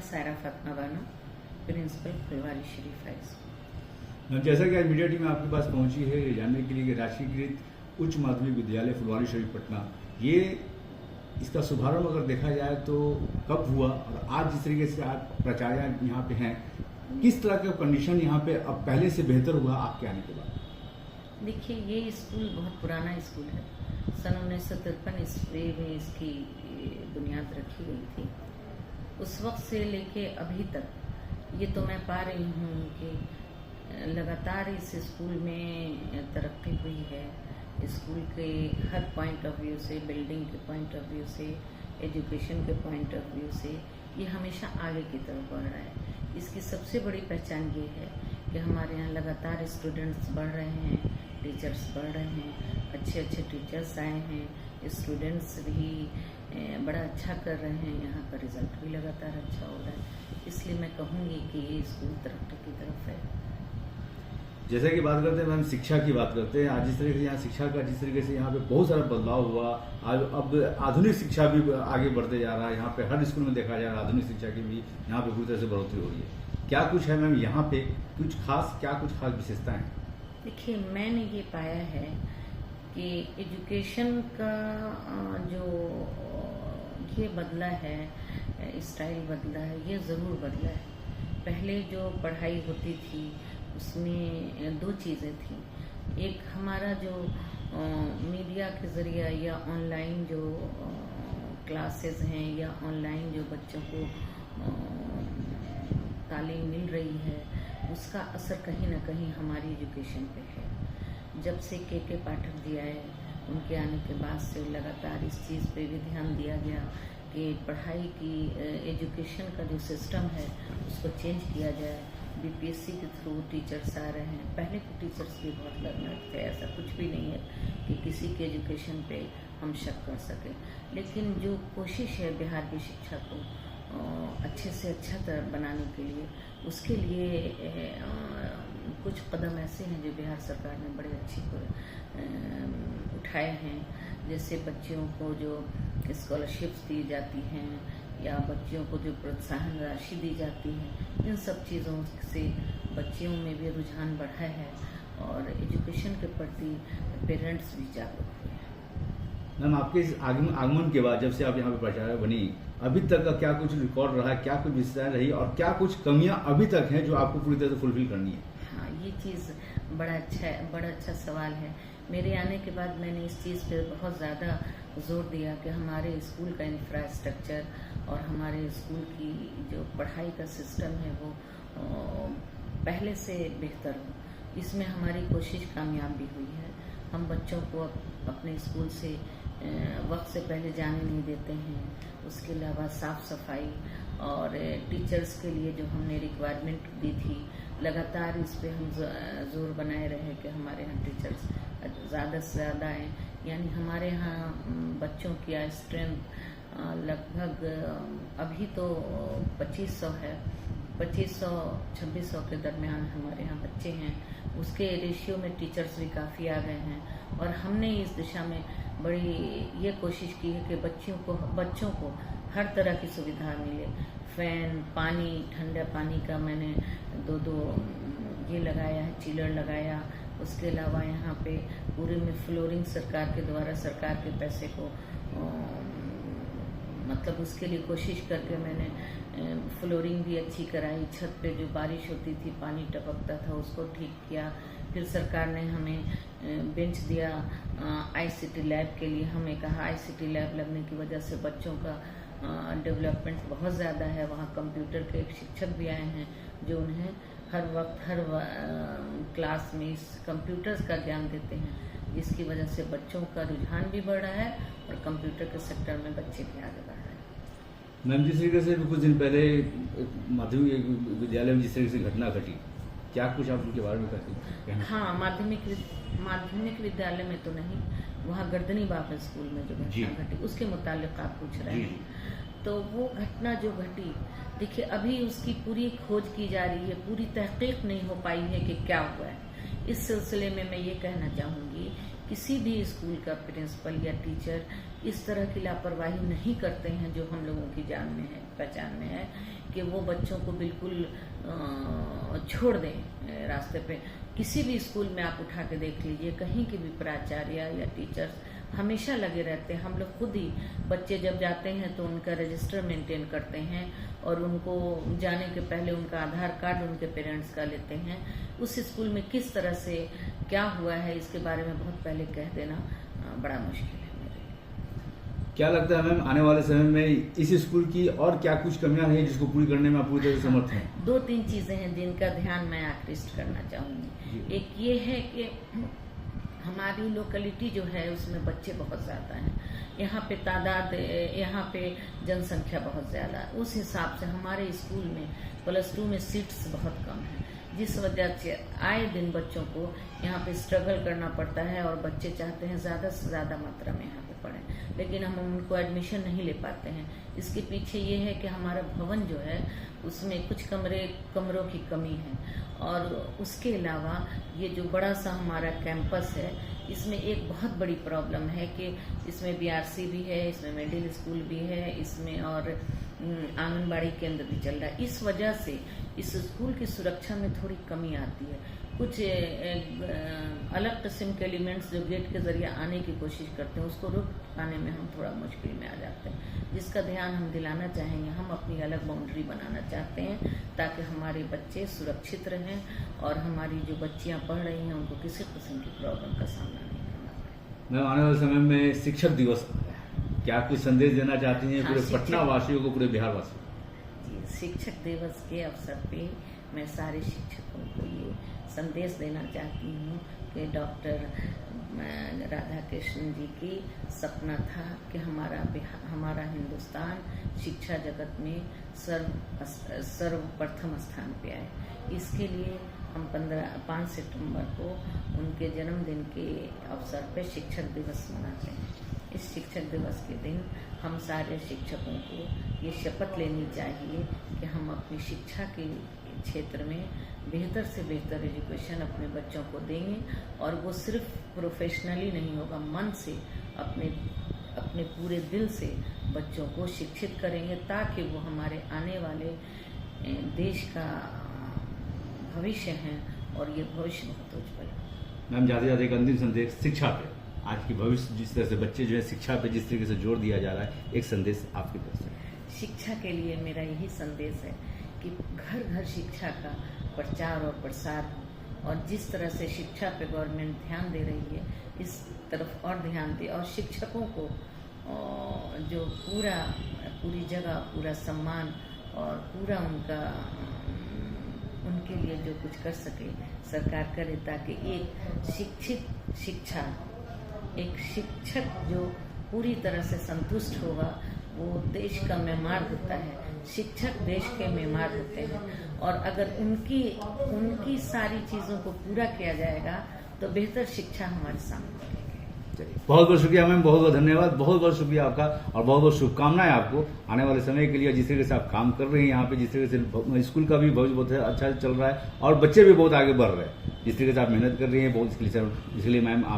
Saira Fatima Bano, principal Phulwari Sharif high school. Ma'am, जैसा कि आज मीडिया टीम आपके पास पहुंची है ये जानने के लिए कि राष्ट्रीयकृत उच्च माध्यमिक विद्यालय फुलवारी शरीफ पटना, ये इसका शुभारंभ अगर देखा जाए तो कब हुआ, और आज जिस तरीके से आप प्राचार्य यहाँ पे हैं, किस तरह का कंडीशन यहाँ पे अब पहले से बेहतर हुआ आपके आने के बाद? देखिए, ये स्कूल बहुत पुराना स्कूल है। सन 1953 ईस्वी में इसकी बुनियाद रखी गई थी। उस वक्त से लेके अभी तक ये तो मैं पा रही हूँ कि लगातार इस स्कूल में तरक्की हुई है। स्कूल के हर पॉइंट ऑफ व्यू से, बिल्डिंग के पॉइंट ऑफ व्यू से, एजुकेशन के पॉइंट ऑफ व्यू से ये हमेशा आगे की तरफ बढ़ रहा है। इसकी सबसे बड़ी पहचान ये है कि हमारे यहाँ लगातार स्टूडेंट्स बढ़ रहे हैं, टीचर्स बढ़ रहे हैं, अच्छे अच्छे टीचर्स आए हैं, स्टूडेंट्स भी बड़ा अच्छा कर रहे हैं, यहाँ का रिजल्ट भी लगातार अच्छा हो रहा है। इसलिए मैं कहूँगी कि ये स्कूल तरक्की की तरफ है। जैसे कि बात करते हैं मैम, शिक्षा की बात करते हैं, आज जिस तरीके से यहाँ शिक्षा का जिस तरीके से यहाँ पे बहुत सारा बदलाव हुआ, आज अब आधुनिक शिक्षा भी आगे बढ़ते जा रहा है। यहाँ पे हर स्कूल में देखा जा रहा है आधुनिक शिक्षा की भी यहाँ पे पूरी तरह से बढ़ोतरी हो रही है। क्या कुछ है मैम यहाँ पे, कुछ खास विशेषताएं? देखिए, मैंने ये पाया है कि एजुकेशन का जो ये बदला है, स्टाइल बदला है, ये ज़रूर बदला है। पहले जो पढ़ाई होती थी उसमें दो चीज़ें थी। एक हमारा जो मीडिया के ज़रिए या ऑनलाइन जो क्लासेस हैं या ऑनलाइन जो बच्चों को तालीम मिल रही है, उसका असर कहीं ना कहीं हमारी एजुकेशन पे है। जब से के पाठक जी आए, उनके आने के बाद से लगातार इस चीज़ पे भी ध्यान दिया गया कि पढ़ाई की एजुकेशन का जो सिस्टम है उसको चेंज किया जाए। बीपीएससी के थ्रू टीचर्स आ रहे हैं। पहले के टीचर्स भी बहुत लर्नर थे, ऐसा कुछ भी नहीं है कि किसी के एजुकेशन पे हम शक कर सकें। लेकिन जो कोशिश है बिहार की शिक्षा को अच्छे से अच्छा तरह बनाने के लिए, उसके लिए कुछ कदम ऐसे हैं जो बिहार सरकार ने बड़े अच्छे उठाए हैं। जैसे बच्चियों को जो स्कॉलरशिप्स दी जाती हैं या बच्चियों को जो प्रोत्साहन राशि दी जाती है, इन सब चीज़ों से बच्चियों में भी रुझान बढ़ा है और एजुकेशन के प्रति पेरेंट्स भी जागरूक हुए हैं। मैम, आपके इस आगमन के बाद जब से आप यहाँ पे प्राचार्य बनी, अभी तक का क्या कुछ रिकॉर्ड रहा, क्या कुछ विशेषताएं रही और क्या कुछ कमियां अभी तक हैं जो आपको पूरी तरह से फुलफिल करनी है? हाँ, ये चीज़ बड़ा अच्छा सवाल है। मेरे आने के बाद मैंने इस चीज़ पे बहुत ज़्यादा जोर दिया कि हमारे स्कूल का इंफ्रास्ट्रक्चर और हमारे स्कूल की जो पढ़ाई का सिस्टम है वो पहले से बेहतर हो। इसमें हमारी कोशिश कामयाब भी हुई है। हम बच्चों को अपने स्कूल से वक्त से पहले जाने नहीं देते हैं। उसके अलावा साफ़ सफाई और टीचर्स के लिए जो हमने रिक्वायरमेंट दी थी, लगातार इस पे हम जोर बनाए रहे कि हमारे यहाँ टीचर्स ज़्यादा से ज़्यादा आएँ। यानी हमारे यहाँ बच्चों की स्ट्रेंथ लगभग अभी तो 2500 है, 2500-2600 के दरमियान हमारे यहाँ बच्चे हैं। उसके रेशियो में टीचर्स भी काफ़ी आ गए हैं और हमने इस दिशा में बड़ी ये कोशिश की है कि बच्चों को हर तरह की सुविधा मिले। फैन, पानी, ठंडा पानी का मैंने दो ये लगाया है, चिलर लगाया। उसके अलावा यहाँ पे पूरे में फ्लोरिंग सरकार के द्वारा, सरकार के पैसे को मतलब उसके लिए कोशिश करके मैंने फ्लोरिंग भी अच्छी कराई। छत पे जो बारिश होती थी, पानी टपकता था, उसको ठीक किया। फिर सरकार ने हमें बेंच दिया आईसीटी लैब के लिए। हमें कहा आईसीटी लैब लगने की वजह से बच्चों का डेवलपमेंट बहुत ज़्यादा है। वहाँ कंप्यूटर के एक शिक्षक भी आए हैं जो उन्हें हर वक्त हर क्लास में इस कंप्यूटर्स का ज्ञान देते हैं, जिसकी वजह से बच्चों का रुझान भी बढ़ रहा है और कंप्यूटर के सेक्टर में बच्चे भी आगे बढ़ रहे हैं। मैम, जिस तरीके से कुछ दिन पहले माध्यमिक विद्यालय में जिस तरीके से घटना घटी, क्या कुछ आप उनके बारे में कहते? हाँ, माध्यमिक विद्यालय में तो नहीं, वहाँ गर्दनी बाबा स्कूल में जो घटना घटी उसके मुतालिक आप पूछ रहे हैं। तो वो घटना जो घटी, देखिए अभी उसकी पूरी खोज की जा रही है, पूरी तहकीक नहीं हो पाई है कि क्या हुआ है। इस सिलसिले में मैं ये कहना चाहूँगी, किसी भी स्कूल का प्रिंसिपल या टीचर इस तरह की लापरवाही नहीं करते हैं जो हम लोगों की जान में है, पहचान में है। कि वो बच्चों को बिल्कुल छोड़ दें रास्ते पे। किसी भी स्कूल में आप उठा के देख लीजिए, कहीं के भी प्राचार्य या टीचर्स हमेशा लगे रहते हैं। हम लोग खुद ही बच्चे जब जाते हैं तो उनका रजिस्टर मेंटेन करते हैं और उनको जाने के पहले उनका आधार कार्ड उनके पेरेंट्स का लेते हैं। उस स्कूल में किस तरह से क्या हुआ है इसके बारे में बहुत पहले कह देना बड़ा मुश्किल है मेरे लिए। क्या लगता है मैम, आने वाले समय में इस स्कूल की और क्या कुछ कमियां हैं जिसको पूरी करने में आप पूरी तरह से समर्थ हैं? 2-3 चीजें हैं जिनका ध्यान मैं आकृष्ट करना चाहूंगी। एक ये है कि हमारी लोकेलिटी जो है उसमें बच्चे बहुत ज़्यादा हैं। यहाँ पे तादाद, यहाँ पे जनसंख्या बहुत ज़्यादा, उस हिसाब से हमारे स्कूल में +2 में सीट्स बहुत कम हैं, जिस वजह से आए दिन बच्चों को यहाँ पे स्ट्रगल करना पड़ता है और बच्चे चाहते हैं ज़्यादा से ज़्यादा मात्रा में यहाँ पे पढ़ें, लेकिन हम उनको एडमिशन नहीं ले पाते हैं। इसके पीछे ये है कि हमारा भवन जो है उसमें कुछ कमरों की कमी है और उसके अलावा ये जो बड़ा सा हमारा कैंपस है इसमें एक बहुत बड़ी प्रॉब्लम है कि इसमें बीआरसी भी है, इसमें मिडिल स्कूल भी है, इसमें और आंगनबाड़ी केंद्र भी चल रहा है। इस वजह से इस स्कूल की सुरक्षा में थोड़ी कमी आती है। कुछ अलग किस्म के एलिमेंट्स जो गेट के जरिए आने की कोशिश करते हैं उसको रोक पाने में हम थोड़ा मुश्किल में आ जाते हैं, जिसका ध्यान हम दिलाना चाहेंगे। हम अपनी अलग बाउंड्री बनाना चाहते हैं ताकि हमारे बच्चे सुरक्षित रहें और हमारी जो बच्चियां पढ़ रही हैं उनको किसी किस्म की प्रॉब्लम का सामना नहीं करना पड़े। मैम, आने वाले समय में शिक्षक दिवस क्या कुछ संदेश देना चाहती हैं पूरे पटना वासियों को, पूरे बिहार वासियों को? जी, शिक्षक दिवस के अवसर पे मैं सारे शिक्षकों को ये संदेश देना चाहती हूँ कि डॉक्टर राधा कृष्ण जी की सपना था कि हमारा हिंदुस्तान शिक्षा जगत में सर्वप्रथम स्थान पे आए। इसके लिए हम 5 सितंबर को उनके जन्मदिन के अवसर पे शिक्षक दिवस मनाते हैं। इस शिक्षक दिवस के दिन हम सारे शिक्षकों को ये शपथ लेनी चाहिए कि हम अपनी शिक्षा के क्षेत्र में बेहतर से बेहतर एजुकेशन अपने बच्चों को देंगे और वो सिर्फ प्रोफेशनली नहीं होगा, मन से अपने पूरे दिल से बच्चों को शिक्षित करेंगे ताकि वो हमारे आने वाले देश का भविष्य है और ये भविष्य बहुत उज्जवल है। मैम, ज़्यादा से ज़्यादा एक अंतिम संदेश शिक्षा पे, आज की भविष्य जिस तरह से बच्चे जो है शिक्षा पे जिस तरीके से जोर दिया जा रहा है, एक संदेश आपकी तरफ से? शिक्षा के लिए मेरा यही संदेश है कि घर घर शिक्षा का प्रचार और प्रसार हो और जिस तरह से शिक्षा पे गवर्नमेंट ध्यान दे रही है इस तरफ और ध्यान दे और शिक्षकों को जो पूरी जगह पूरा सम्मान और पूरा उनके लिए जो कुछ कर सके सरकार करे, ताकि एक शिक्षक जो पूरी तरह से संतुष्ट होगा वो देश का मेमार होता है। शिक्षक देश के मेमार होते हैं और अगर उनकी सारी चीजों को पूरा किया जाएगा तो बेहतर शिक्षा हमारे सामने चलिए, बहुत बहुत शुक्रिया मैम, बहुत बहुत धन्यवाद, बहुत बहुत शुक्रिया आपका और बहुत बहुत शुभकामनाएं आपको आने वाले समय के लिए। जिस तरीके से आप काम कर रहे हैं यहाँ पे, जिस तरीके से स्कूल का भी भविष्य बहुत अच्छा चल रहा है और बच्चे भी बहुत आगे बढ़ रहे हैं, जिस तरीके से आप मेहनत कर रही हैं बहुत, इसलिए मैम आप